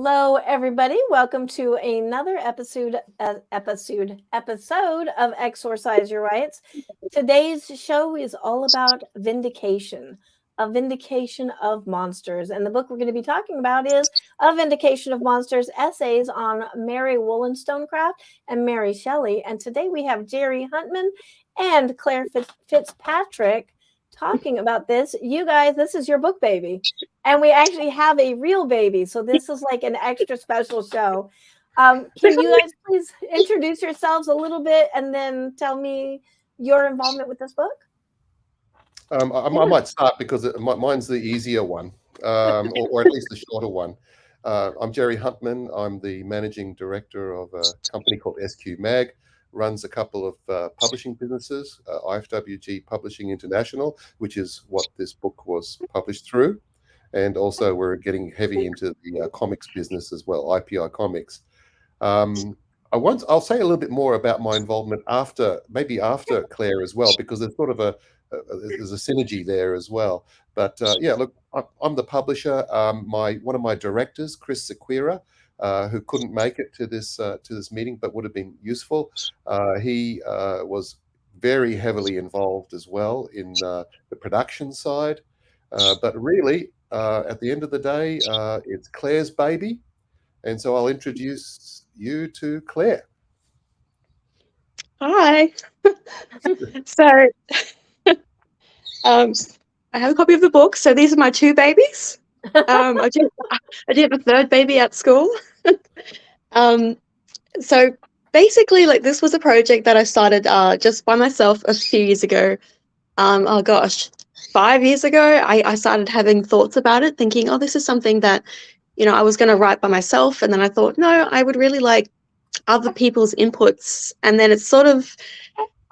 Hello, everybody. Welcome to another episode of Exorcise Your Rights. Today's show is all about vindication, a vindication of monsters. And the book we're going to be talking about is A Vindication of Monsters, essays on Mary Wollstonecraft and Mary Shelley. And today we have Jerry Huntman and Claire Fitzpatrick talking about this. You guys, this is your book baby. And we actually have a real baby. So this is like an extra special show. Can you guys please introduce yourselves a little bit and then tell me your involvement with this book? I might start because mine's the easier one, or at least the shorter one. I'm Jerry Huntman. I'm the managing director of a company called SQ Mag, runs a couple of publishing businesses, IFWG Publishing International, which is what this book was published through. And also we're getting heavy into the comics business as well, IPI Comics. I'll say a little bit more about my involvement after Claire as well, because there's sort of there's a synergy there as well. But yeah, look, I'm the publisher. One of my directors, Chris Sequeira, who couldn't make it to this meeting, but would have been useful. He was very heavily involved as well in the production side. But really, at the end of the day, it's Claire's baby. And so I'll introduce you to Claire. Hi. So I have a copy of the book. So these are my two babies. I do have a third baby at school. So basically, like, this was a project that I started just by myself a few years ago. Oh gosh, 5 years ago, I started having thoughts about it, thinking, oh, this is something that, I was going to write by myself. And then I thought, no, I would really like other people's inputs. And then it's sort of,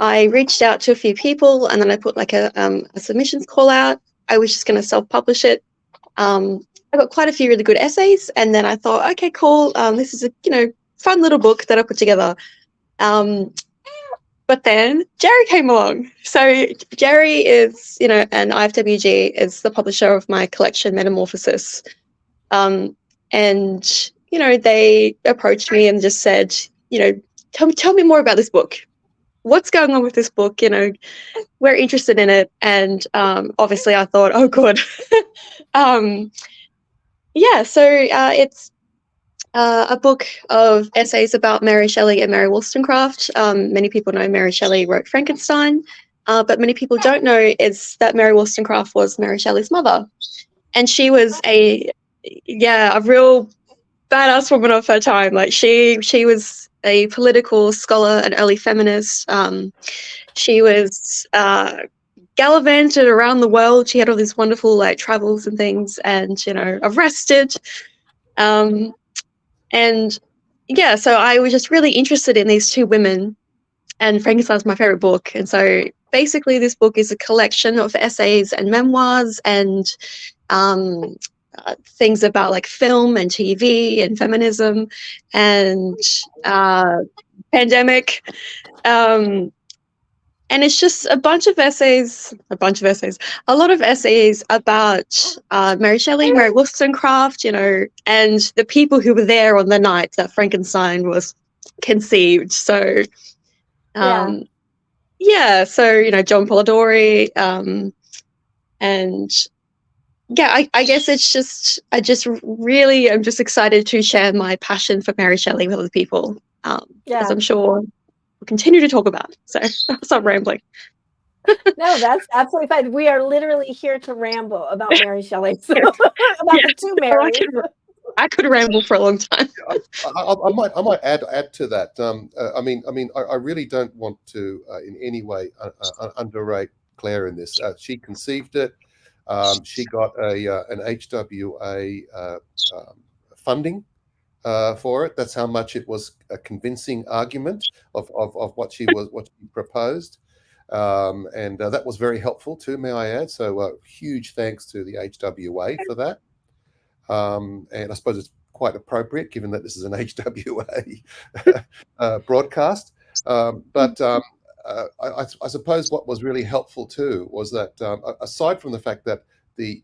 I reached out to a few people, and then I put like a submissions call out. I was just going to self-publish it. I got quite a few really good essays, and then I thought, okay, cool. This is a fun little book that I put together. But then Jerry came along. So Jerry is, and IFWG is the publisher of my collection Metamorphosis. And they approached me and just said, tell me more about this book. What's going on with this book? We're interested in it. And obviously I thought, oh, good. So it's a book of essays about Mary Shelley and Mary Wollstonecraft. Many people know Mary Shelley wrote Frankenstein, but many people don't know is that Mary Wollstonecraft was Mary Shelley's mother. And she was a real badass woman of her time. Like she was a political scholar, an early feminist. She was gallivanted around the world. She had all these wonderful travels and things, and arrested. So I was just really interested in these two women, and Frankenstein's my favorite book. And so basically this book is a collection of essays and memoirs and things about film and TV and feminism and pandemic. And it's just a lot of essays about Mary Shelley, Mary Wollstonecraft, and the people who were there on the night that Frankenstein was conceived. So, John Polidori, I guess it's just, I'm just excited to share my passion for Mary Shelley with other people, as I'm sure we'll continue to talk about. So I'll stop rambling. No, that's absolutely fine. We are literally here to ramble about Mary Shelley. So about the two Marys. I could ramble for a long time. I might add to that. I really don't want to in any way underrate Claire in this. She conceived it. She got an HWA funding for it. That's how much it was a convincing argument of what she proposed, and that was very helpful too, may I add. So huge thanks to the HWA for that. And I suppose it's quite appropriate given that this is an HWA broadcast. But I suppose what was really helpful too was that aside from the fact that the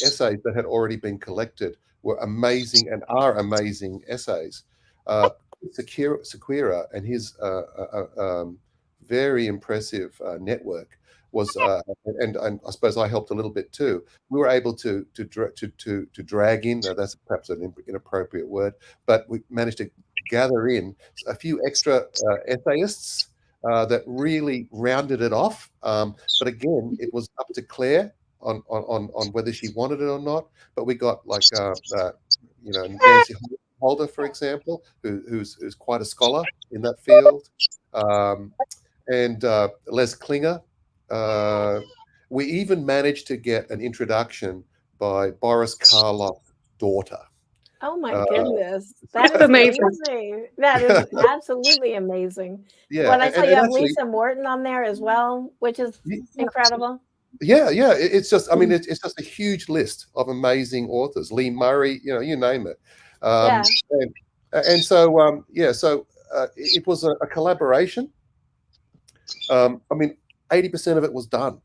essays that had already been collected were amazing and are amazing essays. Sequeira and his very impressive network was, and I suppose I helped a little bit too. We were able to drag in. That's perhaps an inappropriate word, but we managed to gather in a few extra essayists that really rounded it off. But again, it was up to Claire on whether she wanted it or not. But we got like Nancy Holder, for example, who's quite a scholar in that field, and Les Klinger. We even managed to get an introduction by Boris Karloff's daughter. Oh my goodness, that is amazing. amazing. That is absolutely amazing. Yeah, Well, I saw you have actually, Lisa Morton on there as well, which is incredible. yeah. It's just, I mean, it's just a huge list of amazing authors. Lee Murray, you name it. Yeah. And so, it was a collaboration. I mean, 80% of it was done.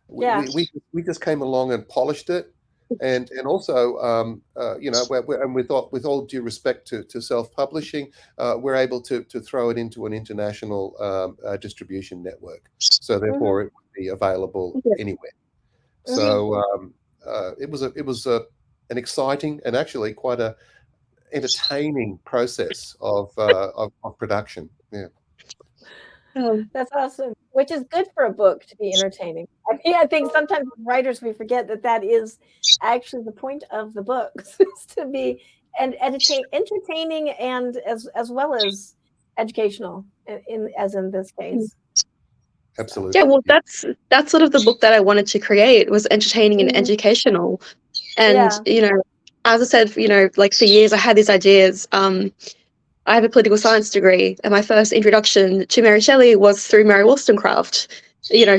Yeah. We just came along and polished it, and also, and with all due respect to self-publishing, we're able to throw it into an international distribution network. So therefore, it would be available anywhere. So it was an exciting and actually quite a entertaining process of production. Yeah. That's awesome. Which is good for a book to be entertaining. I mean, I think sometimes as writers we forget that is actually the point of the books is to be entertaining and as well as educational in this case. Absolutely. Yeah, well, that's sort of the book that I wanted to create, was entertaining and educational. And as I said, like for years I had these ideas. I have a political science degree, and my first introduction to Mary Shelley was through Mary Wollstonecraft.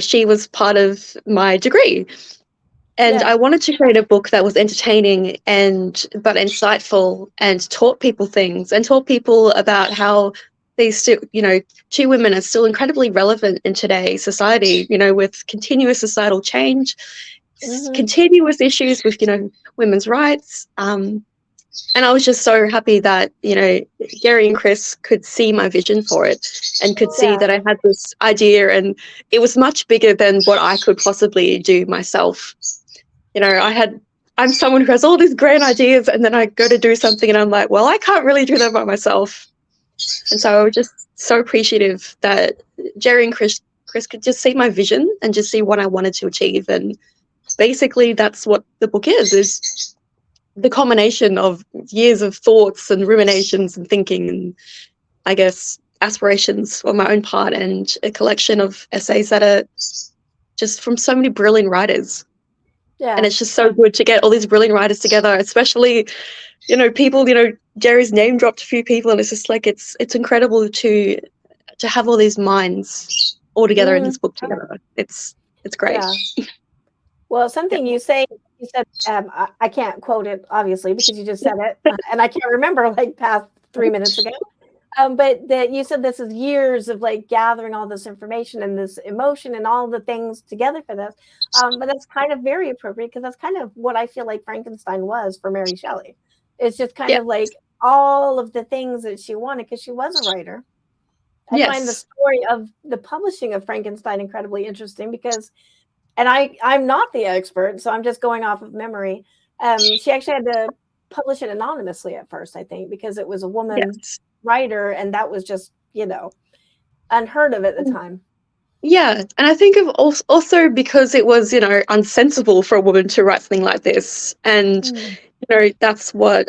She was part of my degree. And I wanted to create a book that was entertaining but insightful, and taught people things, and taught people about how these two women are still incredibly relevant in today's society, with continuous societal change, continuous issues with, women's rights. And I was just so happy that, Gary and Chris could see my vision for it and could see that I had this idea, and it was much bigger than what I could possibly do myself. I'm someone who has all these grand ideas, and then I go to do something and I'm like, well, I can't really do that by myself. And so I was just so appreciative that Jerry and Chris could just see my vision and just see what I wanted to achieve. And basically that's what the book is the combination of years of thoughts and ruminations and thinking, and I guess aspirations on my own part, and a collection of essays that are just from so many brilliant writers. Yeah. And it's just so good to get all these brilliant writers together, especially, people, Jerry's name dropped a few people, and it's just like, it's incredible to have all these minds all together in this book together. It's great. Yeah. Well, something you said, I can't quote it, obviously, because you just said it, and I can't remember, like, past 3 minutes ago. But that you said this is years of, like, gathering all this information and this emotion and all the things together for this. But that's kind of very appropriate, because that's kind of what I feel like Frankenstein was for Mary Shelley. It's just kind of like all of the things that she wanted, because she was a writer. I find the story of the publishing of Frankenstein incredibly interesting, because, and I'm not the expert, so I'm just going off of memory. She actually had to publish it anonymously at first, I think, because it was a woman writer, and that was just, unheard of at the time. Yeah, and I think of also because it was, unsensible for a woman to write something like this, and that's what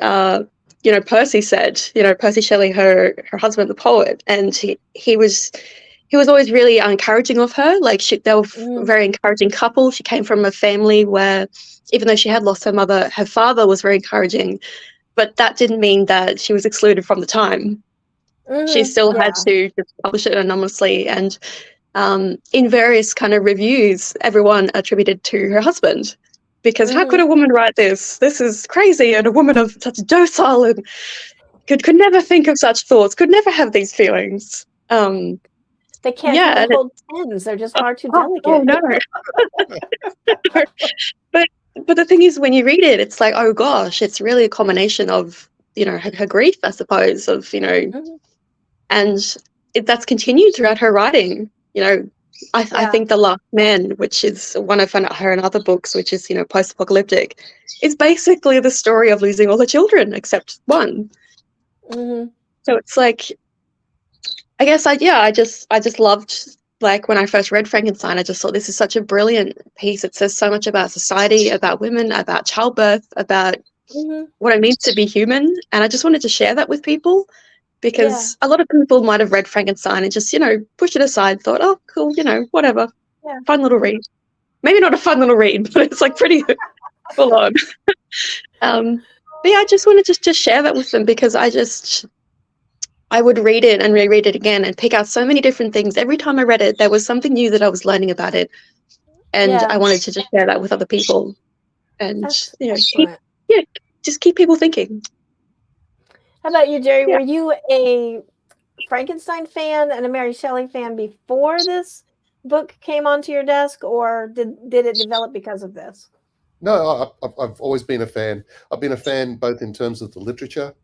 Percy said. Percy Shelley, her husband, the poet, and he was always really encouraging of her. Like, they were a very encouraging couple. She came from a family where, even though she had lost her mother, her father was very encouraging, but that didn't mean that she was excluded from the time. She still had to just publish it anonymously, and in various kind of reviews, everyone attributed to her husband, because how could a woman write this? This is crazy, and a woman of such docile and could never think of such thoughts, could never have these feelings. They can't hold pens; they're just far too delicate. Oh no! but the thing is, when you read it, it's like, oh gosh, it's really a combination of, her grief, I suppose, of, Mhm. and that's continued throughout her writing. I Yeah. think The Last Man, which is one of her and other books, which is, post-apocalyptic, is basically the story of losing all her children except one. Mhm. So it's like, I guess I just loved, like, when I first read Frankenstein, I just thought this is such a brilliant piece. It says so much about society, about women, about childbirth, about Mhm. what it means to be human. And I just wanted to share that with people, Yeah. because a lot of people might have read Frankenstein and just, pushed it aside, thought, oh, cool, whatever, Yeah. fun little read. Maybe not a fun little read, but it's like pretty full on. But yeah, I just wanted to just share that with them, because I would read it and reread it again and pick out so many different things. Every time I read it, there was something new that I was learning about it. And I Yeah. wanted to just share that with other people and, That's keep, excellent. just keep people thinking. How about you, Jerry? Yeah. Were you a Frankenstein fan and a Mary Shelley fan before this book came onto your desk, or did it develop because of this? No, I've always been a fan. I've been a fan both in terms of the literature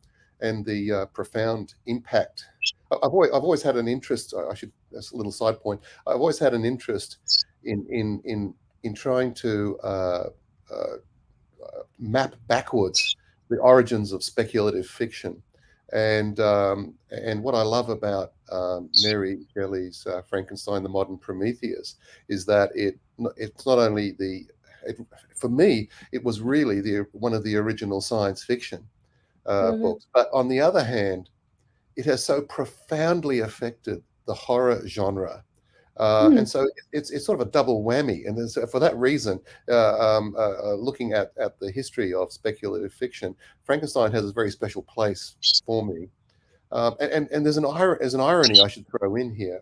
and the profound impact. I've always had an interest. I should, that's a little side point. I've always had an interest in trying to uh, map backwards the origins of speculative fiction. And what I love about Mary Shelley's Frankenstein, the Modern Prometheus, is that it's not only for me, it was really one of the original science fiction Mhm. books. But on the other hand, it has so profoundly affected the horror genre. And Mm. so it's sort of a double whammy. And for that reason, looking at the history of speculative fiction, Frankenstein has a very special place for me. And there's an irony I should throw in here.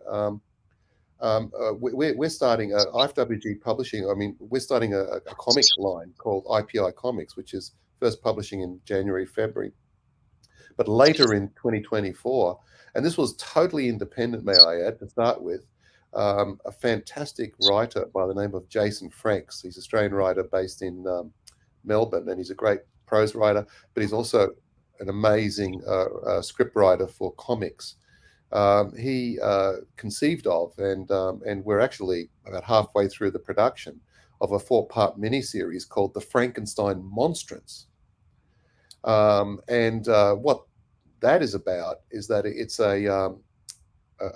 We're starting IFWG Publishing. I mean, we're starting a comic line called IPI Comics, which is first publishing in January, February, but later in 2024. And this was totally independent, may I add, to start with. A fantastic writer by the name of Jason Franks. He's an Australian writer based in Melbourne, and he's a great prose writer, but he's also an amazing script writer for comics. He conceived of, and we're actually about halfway through the production of a 4-part miniseries called The Frankenstein Monsters. And what that is about is that it's a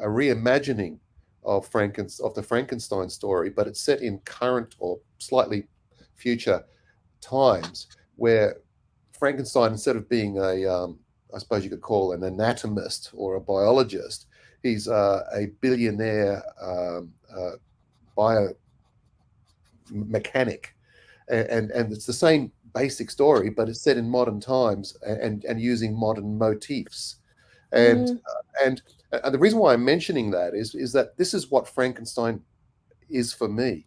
reimagining of the Frankenstein story, but it's set in current or slightly future times, where Frankenstein, instead of being I suppose you could call an anatomist or a biologist, he's a billionaire biomechanic, and it's the same basic story, but it's set in modern times and using modern motifs. And Mhm. and the reason why I'm mentioning that is that this is what Frankenstein is for me.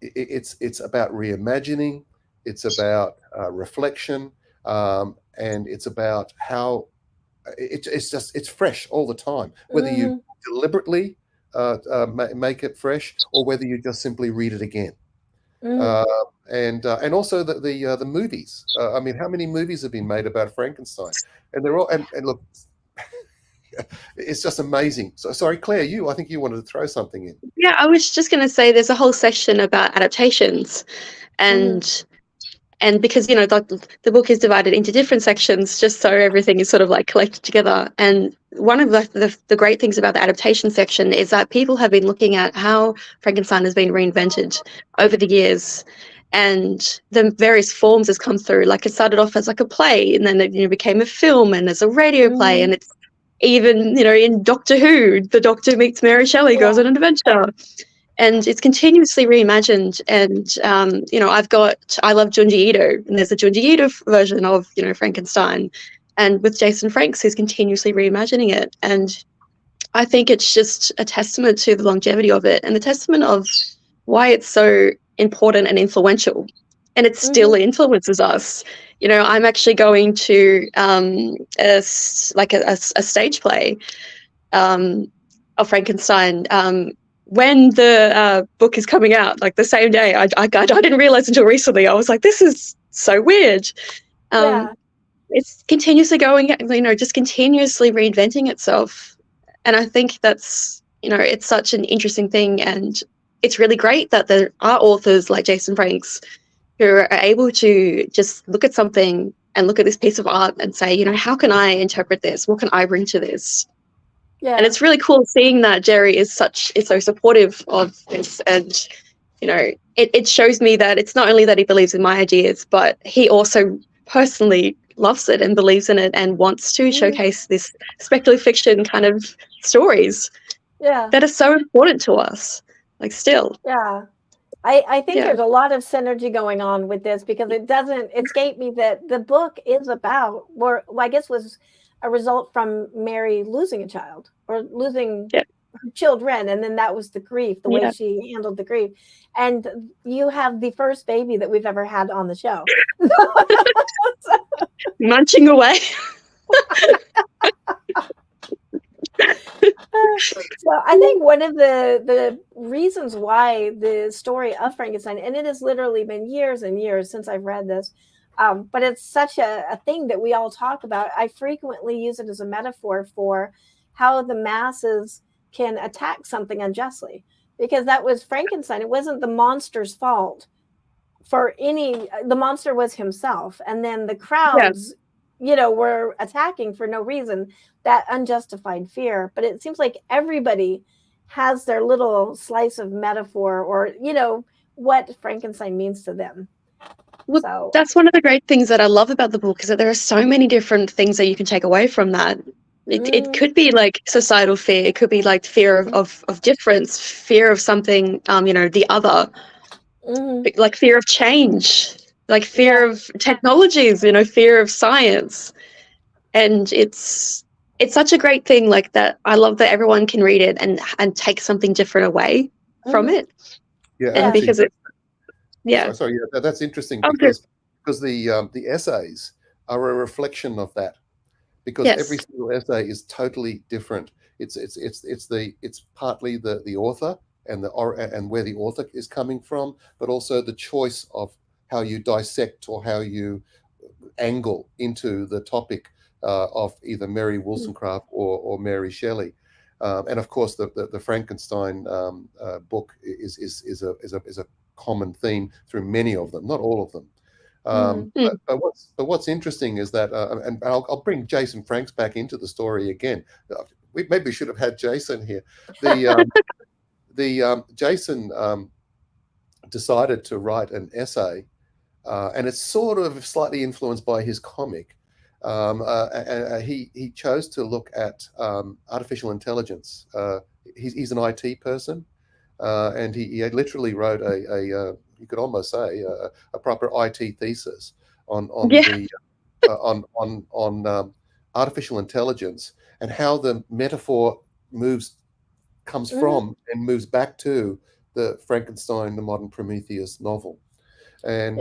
It's about reimagining, it's about reflection, and it's about how it's fresh all the time, whether you Mhm. deliberately make it fresh or whether you just simply read it again. Mhm. Uh, and also the movies. I mean, how many movies have been made about Frankenstein? And they're all and look, it's just amazing. So sorry, Claire, I think you wanted to throw something in. Yeah, I was just going to say there's a whole section about adaptations, Mhm. and because the book is divided into different sections just so everything is sort of like collected together. And one of the great things about the adaptation section is that people have been looking at how Frankenstein has been reinvented over the years, and the various forms has come through. Like, it started off as like a play, and then it became a film, and as a radio play, Mhm. and it's even in Doctor Who, the Doctor meets Mary Shelley, Yeah. goes on an adventure, and it's continuously reimagined. And I love Junji Ito, and there's a Junji Ito version of Frankenstein, and with Jason Franks, who's continuously reimagining it. And I think it's just a testament to the longevity of it, and the testament of why it's so important and influential, and it still Mhm. influences us. I'm actually going to a stage play of Frankenstein when the book is coming out, like the same day, I didn't realize until recently. I was like, this is so weird. Yeah. It's continuously going, just continuously reinventing itself. And I think that's, it's such an interesting thing. And it's really great that there are authors like Jason Franks who are able to just look at something and look at this piece of art and say, how can I interpret this? What can I bring to this? Yeah. And it's really cool seeing that Jerry is so supportive of this. And, it shows me that it's not only that he believes in my ideas, but he also personally loves it and believes in it and wants to showcase this speculative fiction kind of stories that are so important to us, like still. Yeah. I think there's a lot of synergy going on with this, because it doesn't escape me that the book is about, or I guess was a result from Mary losing a child, or losing her children, and then that was the grief, the way she handled the grief. And you have the first baby that we've ever had on the show. Munching away. So I think one of the reasons why the story of Frankenstein, and it has literally been years and years since I've read this, but it's such a thing that we all talk about. I frequently use it as a metaphor for how the masses can attack something unjustly, because that was Frankenstein. It wasn't the monster's fault the monster was himself, and then the crowds were attacking for no reason, that unjustified fear. But it seems like everybody has their little slice of metaphor, or what Frankenstein means to them. Well, so that's one of the great things that I love about the book, is that there are so many different things that you can take away from that. It could be like societal fear, it could be like fear of difference, fear of something, the other, like fear of change, like fear of technologies, fear of science. And it's such a great thing, like that. I love that everyone can read it and take something different away from it. Yeah, and actually, because sorry, that's interesting, Okay. because the essays are a reflection of that. Because every single essay is totally different. It's partly the author and where the author is coming from, but also the choice of how you dissect or how you angle into the topic of either Mary Wollstonecraft or Mary Shelley. And of course, the Frankenstein book is a common theme through many of them, not all of them. But what's interesting is that, and I'll bring Jason Franks back into the story again. We maybe should have had Jason here. Jason decided to write an essay, and it's sort of slightly influenced by his comic. He chose to look at artificial intelligence. He's an IT person, and he literally wrote you could almost say a proper IT thesis on artificial intelligence, and how the metaphor comes from and moves back to the Frankenstein, the Modern Prometheus novel. And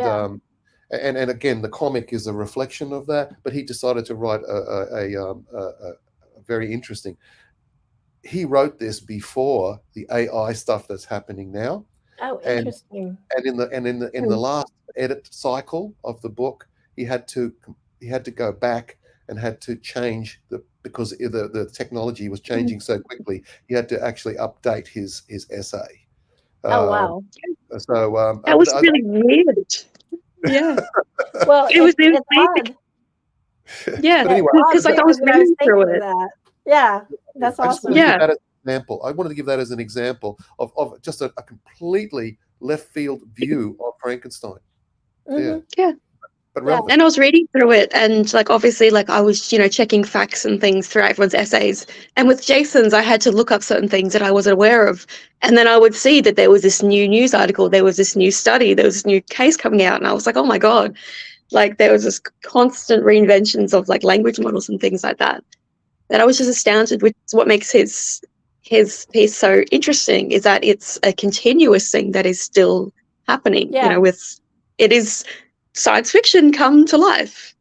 again, the comic is a reflection of that, but he decided to write a very interesting. He wrote this before the AI stuff that's happening now. Oh, interesting. And in the last edit cycle of the book, he had to go back and had to change because the technology was changing so quickly. He had to actually update his essay. Oh wow! So that was really weird. Yeah. Well, it's odd. Yeah, but anyway, because I was reading through it. Yeah, that's awesome. I wanted to give that as an example of just a completely left field view of Frankenstein. Yeah. But relevant. And I was reading through it, and like obviously, like I was, checking facts and things throughout everyone's essays. And with Jason's, I had to look up certain things that I wasn't aware of, and then I would see that there was this new news article, there was this new study, there was this new case coming out, and I was like, oh my god, like there was this constant reinventions of like language models and things like that. That I was just astounded, which is what makes his piece so interesting, is that it's a continuous thing that is still happening. It is science fiction come to life.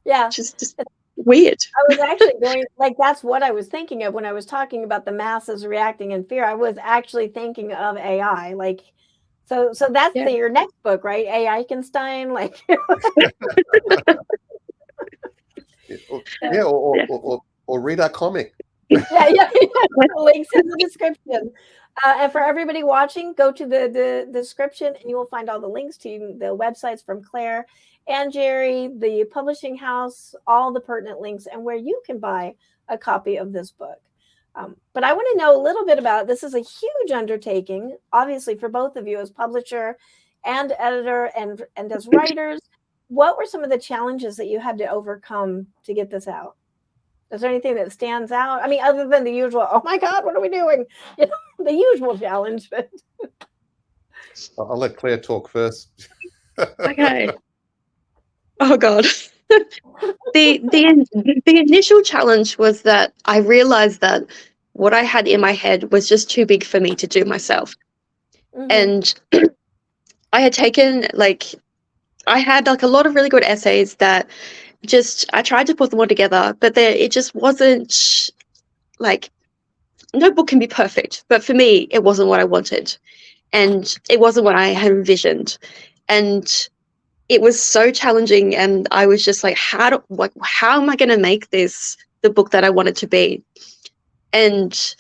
Yeah, just weird. I was actually going, like, that's what I was thinking of when I was talking about the masses reacting in fear. I was actually thinking of AI. Like, so that's Yeah. your next book, right? AI Kenstein, like. Yeah, Yeah. or read our comic. Yeah. Links in the description. And for everybody watching, go to the description and you will find all the links to the websites from Claire and Jerry, the publishing house, all the pertinent links, and where you can buy a copy of this book. But I want to know a little bit about, this is a huge undertaking, obviously, for both of you as publisher and editor and as writers. What were some of the challenges that you had to overcome to get this out? Is there anything that stands out? I mean, other than the usual, oh my God, what are we doing? You know, the usual challenge. But I'll let Claire talk first. Okay. Oh God. The initial challenge was that I realized that what I had in my head was just too big for me to do myself. And I had taken I had like a lot of really good essays that I tried to put them all together, but it just wasn't like, no book can be perfect, but for me it wasn't what I wanted, and it wasn't what I had envisioned, and it was so challenging. And I was just like, how am I going to make this the book that I want it to be? And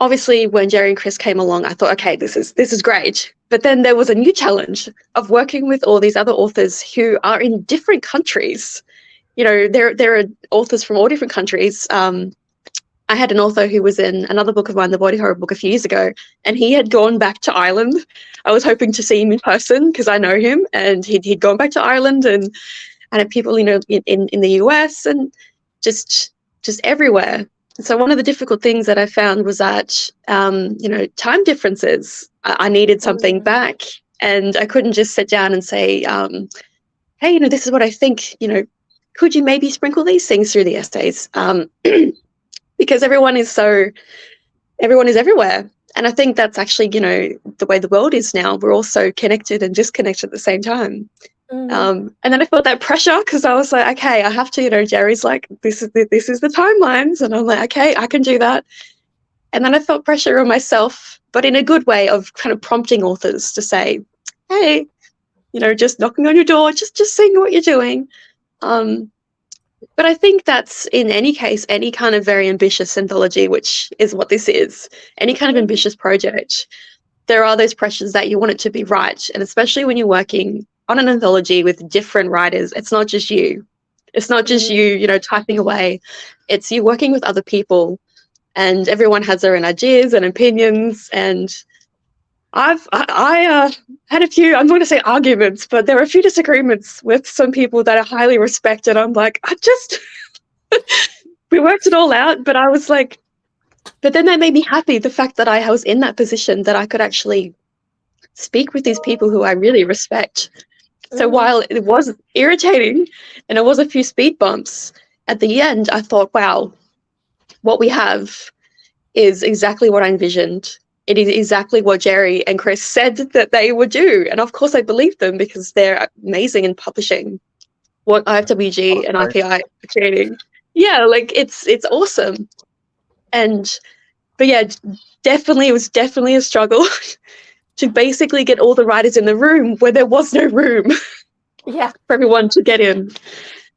obviously when Jerry and Chris came along, I thought, okay, this is great. But then there was a new challenge of working with all these other authors who are in different countries. You know, there are authors from all different countries. I had an author who was in another book of mine, the body horror book, a few years ago, and he had gone back to Ireland. I was hoping to see him in person because I know him, and he'd gone back to Ireland, and I had people, you know, in the US and just everywhere. So one of the difficult things that I found was that, you know, time differences. I needed something back, and I couldn't just sit down and say, hey, you know, this is what I think, you know, could you maybe sprinkle these things through the essays? Because everyone is everywhere. And I think that's actually, you know, the way the world is now. We're all so connected and disconnected at the same time. And then I felt that pressure because I was like, okay, I have to, you know, Jerry's like, this is the timelines. And I'm like, okay, I can do that. And then I felt pressure on myself, but in a good way of kind of prompting authors to say, hey, you know, just knocking on your door, just seeing what you're doing. But I think that's, in any case, any kind of very ambitious anthology, which is what this is, any kind of ambitious project, there are those pressures that you want it to be right. And especially when you're working on an anthology with different writers, it's not just you. It's not just you know, typing away. It's you working with other people, and everyone has their own ideas and opinions. And I had a few, I'm not going to say arguments, but there were a few disagreements with some people that I highly respect. And I'm like, we worked it all out, but I was like, but then that made me happy, the fact that I was in that position, that I could actually speak with these people who I really respect. So while it was irritating and it was a few speed bumps, at the end, I thought, wow, what we have is exactly what I envisioned. It is exactly what Jerry and Chris said that they would do. And of course I believe them because they're amazing in publishing what IFWG and IPI are creating. Yeah, like it's awesome. But yeah, it was definitely a struggle to basically get all the writers in the room where there was no room for everyone to get in.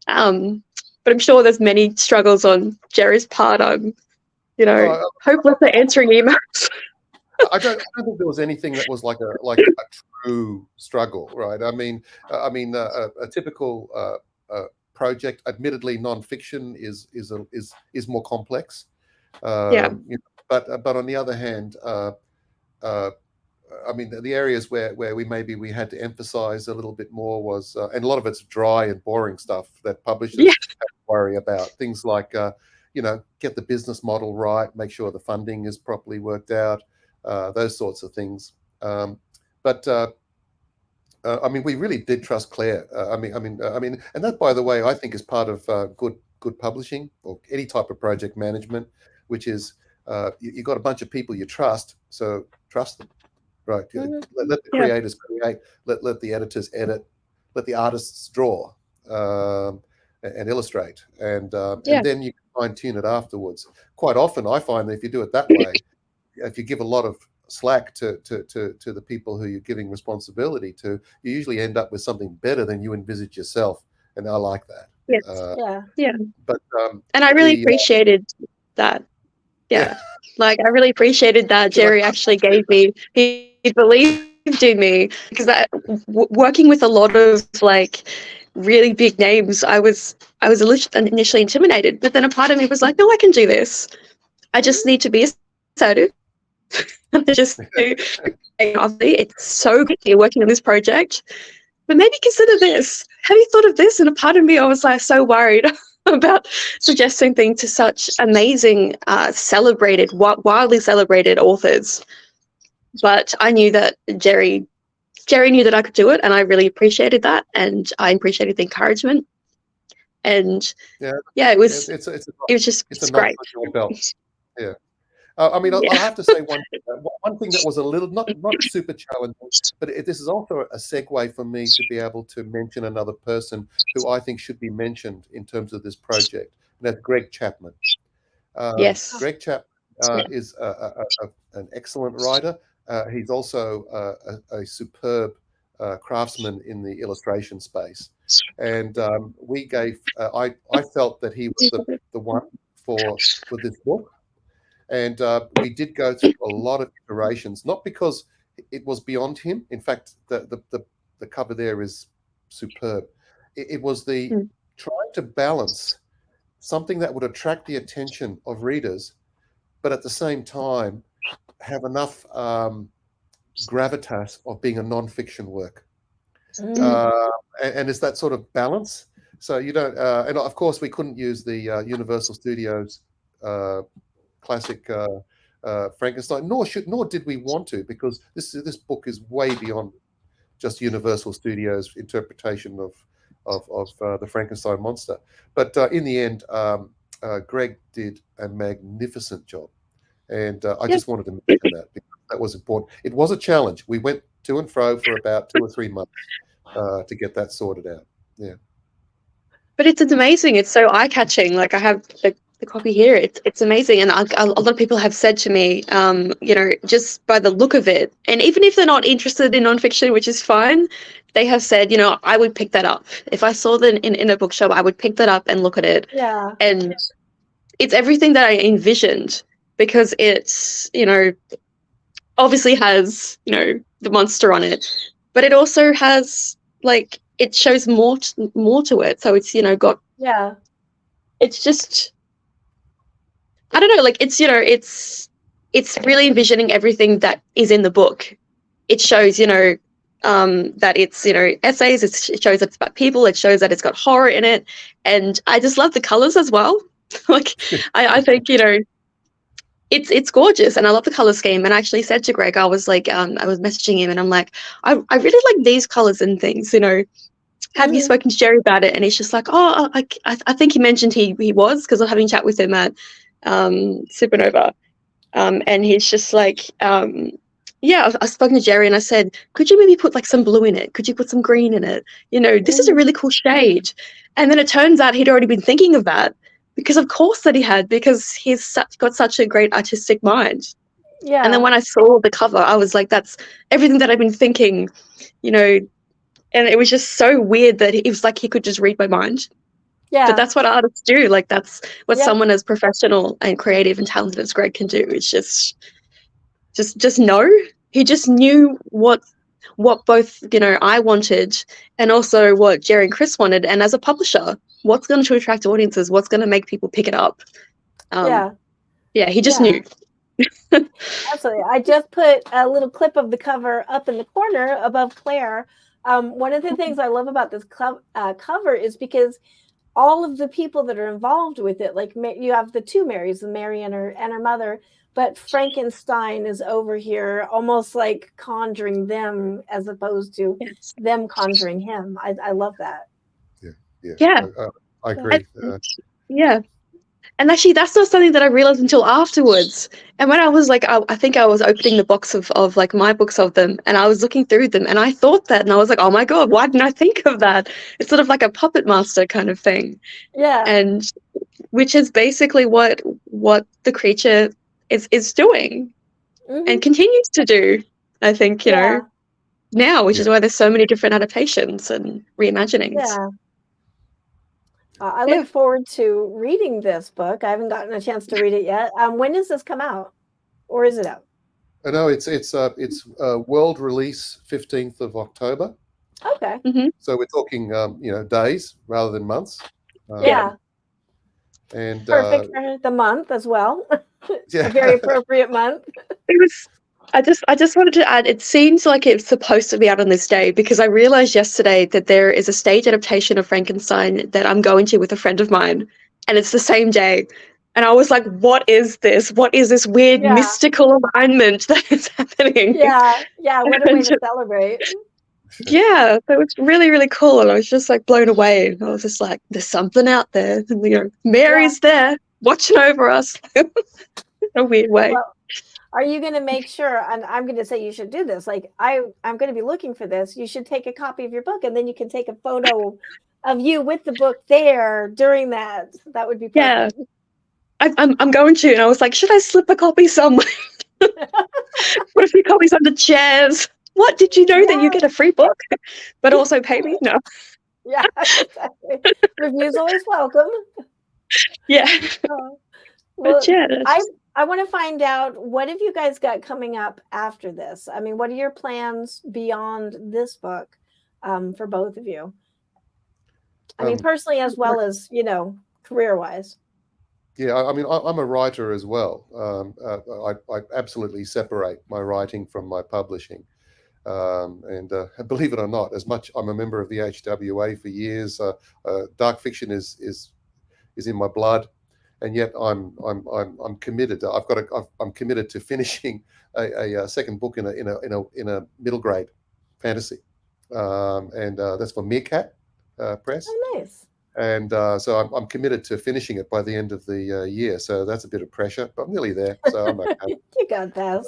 But I'm sure there's many struggles on Jerry's part. I'm, you know, hopeless at answering emails. I don't think there was anything that was like a true struggle, right? I mean, a typical project, admittedly non-fiction, is more complex. Yeah. You know, but on the other hand, I mean, the areas where we had to emphasize a little bit more was, and a lot of it's dry and boring stuff that publishers have to worry about. Things like, you know, get the business model right, make sure the funding is properly worked out, those sorts of things. But I mean, we really did trust Claire. And that, by the way, I think is part of good publishing or any type of project management, which is you got a bunch of people you trust, so trust them. Right. Let the creators create. Let the editors edit. Let the artists draw. and illustrate, and then you can fine tune it afterwards. Quite often, I find that if you do it that way, if you give a lot of slack to the people who you're giving responsibility to, you usually end up with something better than you envisage yourself, and I like that. Yes. Yeah. But and I really appreciated that. Yeah. Like I really appreciated that Jerry actually gave me, he believed in me, because working with a lot of like really big names, I was initially intimidated, but then a part of me was like, no, I can do this. I just need to be assertive. Just obviously it's so good you're working on this project, but maybe consider this. Have you thought of this? And a part of me, I was like so worried about suggesting things to such amazing, celebrated, wildly celebrated authors. But I knew that Jerry knew that I could do it, and I really appreciated that, and I appreciated the encouragement. And it was just great. Yeah. I mean, I'll have to say one thing that was a little not super challenging, but this is also a segue for me to be able to mention another person who I think should be mentioned in terms of this project, and that's Greg Chapman. Yes, Greg Chapman is an excellent writer. He's also a superb craftsman in the illustration space, and we gave. I felt that he was the one for this book. And we did go through a lot of iterations, not because it was beyond him. In fact, the cover there is superb. It was the trying to balance something that would attract the attention of readers, but at the same time have enough gravitas of being a non-fiction work. And it's that sort of balance. So you don't, and of course we couldn't use the Universal Studios classic Frankenstein, nor did we want to, because this book is way beyond just Universal Studios' interpretation of the Frankenstein monster. But in the end, Greg did a magnificent job, and I just wanted to mention that because that was important. It was a challenge. We went to and fro for about 2 or 3 months to get that sorted out. Yeah. But it's amazing. It's so eye-catching. Like I have the copy here. It's amazing, and a lot of people have said to me, just by the look of it, and even if they're not interested in nonfiction, which is fine, they have said, I would pick that up if I saw them in a bookshop. I would pick that up and look at it. Yeah, and it's everything that I envisioned, because it's obviously has the monster on it, but it also has like it shows more to it. So it's got it's just. I don't know, like it's really envisioning everything that is in the book. It shows, that it's, essays, it shows that it's about people, it shows that it's got horror in it. And I just love the colors as well. Like I think, it's gorgeous, and I love the color scheme. And I actually said to Greg, I was like, I was messaging him and I'm like, I really like these colors and things, Have you spoken to Jerry about it? And he's just like, oh, I think he mentioned he was, because I'm having a chat with him at Supernova, and he's just like, I've spoken to Jerry and I said, could you maybe put like some blue in it? Could you put some green in it? This is a really cool shade. And then it turns out he'd already been thinking of that, because of course that he had, because he's got such a great artistic mind. Yeah. And then when I saw the cover, I was like, that's everything that I've been thinking, and it was just so weird that it was like he could just read my mind. Yeah. But that's what artists do. Like that's what someone as professional and creative and talented as Greg can do. It's just know. He just knew what both, I wanted, and also what Jerry and Chris wanted. And as a publisher, what's going to attract audiences? What's going to make people pick it up? He just knew. Absolutely. I just put a little clip of the cover up in the corner above Claire. One of the things I love about this cover is because all of the people that are involved with it, like you have the 2 Marys, the Mary and her mother, but Frankenstein is over here almost like conjuring them as opposed to them conjuring him. I love that. Yeah. I agree. And actually, that's not something that I realized until afterwards. And when I was like, I think I was opening the box of like my books of them, and I was looking through them, and I thought that, and I was like, oh my God, why didn't I think of that? It's sort of like a puppet master kind of thing. Yeah. And which is basically what the creature is doing and continues to do, I think, you know, now, which is why there's so many different adaptations and reimaginings. Yeah. I look forward to reading this book. I haven't gotten a chance to read it yet. When does this come out, or is it out? No, it's world release 15th of October. Okay. So we're talking days rather than months. Yeah. And perfect for the month as well. Yeah. A very appropriate month. It was. I just wanted to add, it seems like it's supposed to be out on this day, because I realized yesterday that there is a stage adaptation of Frankenstein that I'm going to with a friend of mine, and it's the same day. And I was like, what is this? What is this weird mystical alignment that is happening? Yeah. What a way to celebrate. Yeah, that was really, really cool. And I was just like blown away. I was just like, there's something out there. And, you know, Mary's there watching over us in a weird way. Well, are you going to make sure, and I'm going to say you should do this, like I'm going to be looking for this, you should take a copy of your book, and then you can take a photo of you with the book there during that. That would be perfect. Yeah, I'm going to. And I was like, should I slip a copy somewhere? Put a few copies under chairs. What, did you know that you get a free book, but also pay me? No. Yeah, exactly. Reviews always welcome. Yeah. Well, I want to find out, what have you guys got coming up after this? I mean, what are your plans beyond this book for both of you? I mean, personally as well as, you know, career-wise. Yeah, I mean, I'm a writer as well. I absolutely separate my writing from my publishing. And believe it or not, as much I'm a member of the HWA for years, dark fiction is in my blood. And yet I'm committed. I'm committed to finishing a second book in a middle grade fantasy, and that's for Meerkat Press. Oh, nice. And so I'm committed to finishing it by the end of the year. So that's a bit of pressure, but I'm nearly there. So I'm okay. You got this.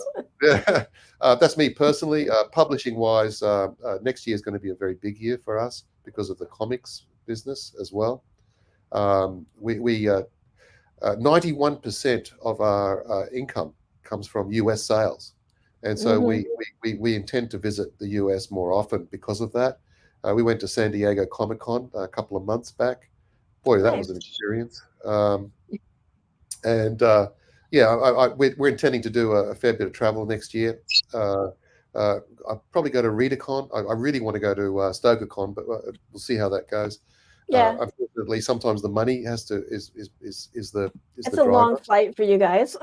That's me personally. Publishing wise, next year is going to be a very big year for us because of the comics business as well. 91% of our income comes from US sales. And so we intend to visit the US more often because of that. We went to San Diego Comic-Con a couple of months back. Boy, that was an experience. We're intending to do a fair bit of travel next year. I'll probably go to ReaderCon. I really want to go to StokerCon, but we'll see how that goes. Yeah. Unfortunately, sometimes the money is the It's the a driver. long flight for you guys.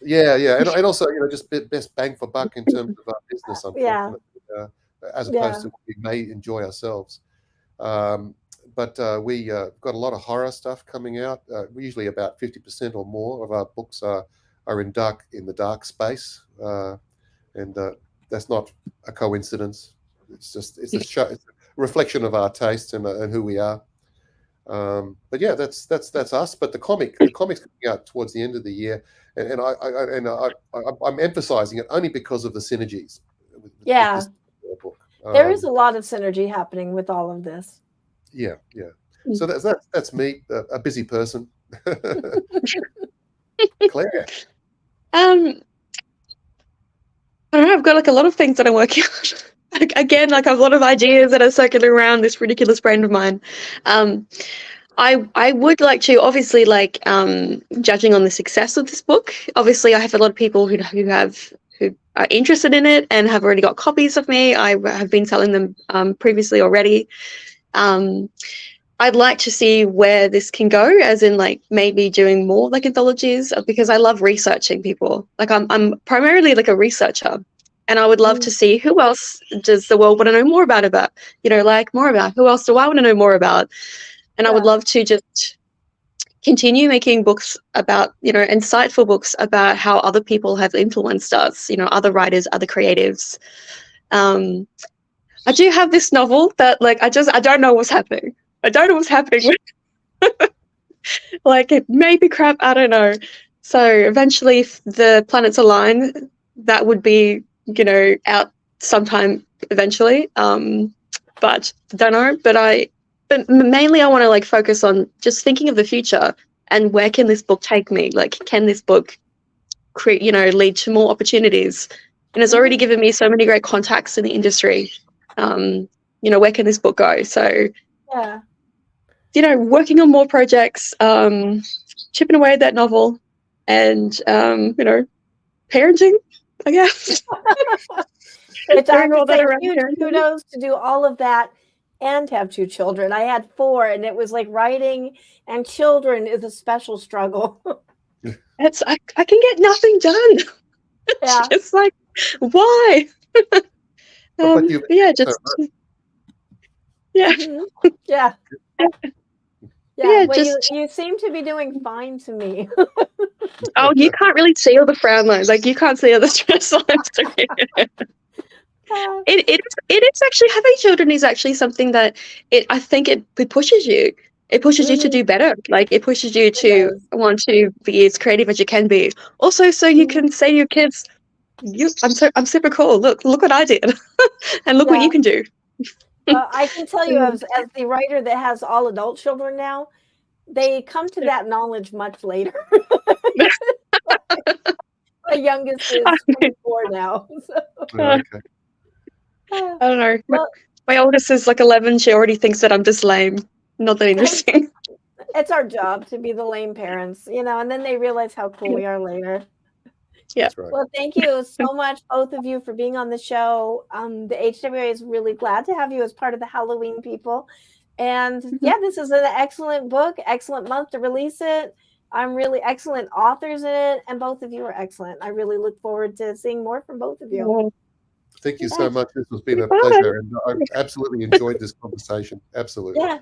Yeah, and also just best bang for buck in terms of our business, unfortunately, as opposed to what we may enjoy ourselves. But we got a lot of horror stuff coming out. Usually about 50% or more of our books are in the dark space, and that's not a coincidence. It's a reflection of our taste and who we are. But yeah, that's us. But the comics coming out towards the end of the year, and I'm emphasizing it only because of the synergies. With this book. There is a lot of synergy happening with all of this. Yeah. So that's me, a busy person. Claire. I don't know. I've got like a lot of things that I'm working on. Again, like I have a lot of ideas that are circulating around this ridiculous brain of mine. I would like to, obviously, like judging on the success of this book. Obviously, I have a lot of people who are interested in it and have already got copies of me. I have been selling them previously already. I'd like to see where this can go, as in like maybe doing more like anthologies, because I love researching people. Like I'm primarily like a researcher, and I would love to see who else does the world want to know more about, like more about. Who else do I want to know more about? And I would love to just continue making books about, insightful books about how other people have influenced us, other writers, other creatives. I do have this novel that like, I don't know what's happening. I don't know what's happening. Like it may be crap, I don't know. So eventually, if the planets align, that would be, out sometime eventually. But don't know. But mainly I want to like focus on just thinking of the future and where can this book take me? Like, can this book create, lead to more opportunities? And it's already given me so many great contacts in the industry. Where can this book go? So Yeah. working on more projects, chipping away at that novel, and parenting, I guess. Which I have Doing to all that say, around huge parenting. kudos to do all of that and have 2 children. I had 4, and it was like writing and children is a special struggle. I can get nothing done. Yeah. It's like, why? But you yeah, just yeah, Mhm. Yeah. yeah, Well, just you seem to be doing fine to me. oh, you can't really see all the frown lines. Like you can't see all the stress lines. Uh, It is actually having children is actually something that I think it pushes you. It pushes you to do better. Like it pushes you to does. want to be as creative as you can be. Also, so you can say to your kids, I'm super cool. Look what I did, and look what Yeah. you can do. Well, I can tell you as the writer that has all adult children now, they come to that knowledge much later. My youngest is 24 now. So, okay. I don't know. well, My oldest is like 11. She already thinks that I'm just lame. Not that interesting. it's our job to be the lame parents, and then they realize how cool we are later. Yeah. That's right. Well, thank you so much, both of you, for being on the show. The HWA is really glad to have you as part of the Halloween people. And yeah, this is an excellent book, excellent month to release it. I'm really excellent authors in it, and both of you are excellent. I really look forward to seeing more from both of you. Oh, Thank you so Yeah, much. This has been a bye. pleasure, and I've absolutely enjoyed this conversation. Absolutely. yeah,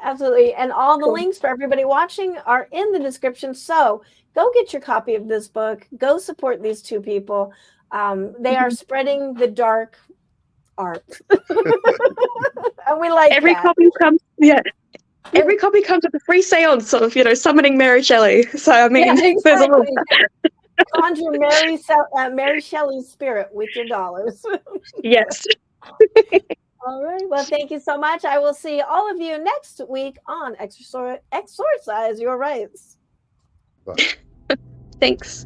absolutely. And all the links for everybody watching are in the description. So go get your copy of this book. Go support these 2 people. They are spreading the dark art. And we like Every that. copy comes. Yeah. Every copy comes with a free seance of, summoning Mary Shelley. So, I Yeah, mean, there's a lot. exactly. Conjure Mary Shelley's spirit with your dollars. Yes. All right. Well, thank you so much. I will see all of you next week on Exorcise Your Rights. Bye. Thanks.